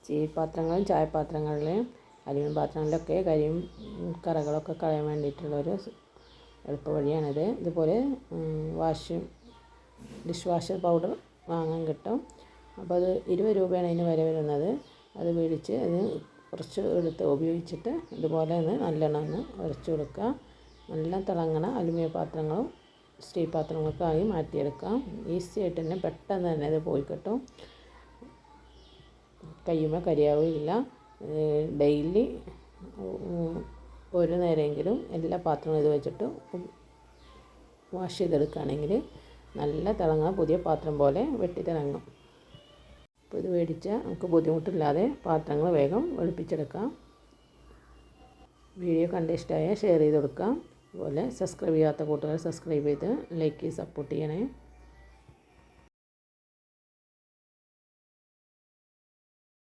Steel പാത്രങ്ങളും ചായപാത്രങ്ങളിലെയും aluminium പാത്രങ്ങളിലൊക്കെ കരിയും കറകളൊക്കെ കളയാൻ വേണ്ടിയിട്ടുള്ളൊരു എളുപ്പ വഴിയാണിത്. ഇതുപോലെ ഡിഷ് വാഷർ പൗഡർ വാങ്ങാൻ കിട്ടും. അപ്പോൾ അത് 20 രൂപയാണ് അതിന് വില വരുന്നത്. അത് മേടിച്ച് അത് കുറച്ച് എടുത്ത് ഉപയോഗിച്ചിട്ട് ഇതുപോലെ ഒന്ന് നല്ലോണം ഒന്ന് ഉരച്ച് കൊടുക്കുക. നല്ല തിളങ്ങണ അലുമിനിയം പാത്രങ്ങളും സ്റ്റീൽ പാത്രങ്ങൾക്കായി മാറ്റിയെടുക്കാം. ഈസി ആയിട്ട് തന്നെ പെട്ടെന്ന് തന്നെ ഇത് പോയി കിട്ടും. കയ്യുമ്പോൾ കരിയാവില്ല. ഡെയിലി ഒരു നേരമെങ്കിലും എല്ലാ പാത്രങ്ങളും ഇത് വെച്ചിട്ട് വാഷ് ചെയ്തെടുക്കുകയാണെങ്കിൽ നല്ല തിളങ്ങുന്ന പുതിയ പാത്രം പോലെ വെട്ടിത്തിളങ്ങും. അപ്പോൾ ഇത് മേടിച്ചാൽ നമുക്ക് ബുദ്ധിമുട്ടില്ലാതെ പാത്രങ്ങൾ വേഗം വെളുപ്പിച്ചെടുക്കാം. വീഡിയോ കണ്ട് ഇഷ്ടമായാൽ ഷെയർ ചെയ്ത് കൊടുക്കാം. അതുപോലെ സബ്സ്ക്രൈബ് ചെയ്യാത്ത കൂട്ടുകാർ സബ്സ്ക്രൈബ് ചെയ്ത് ലൈക്ക് ചെയ്ത് സപ്പോർട്ട് ചെയ്യണേ.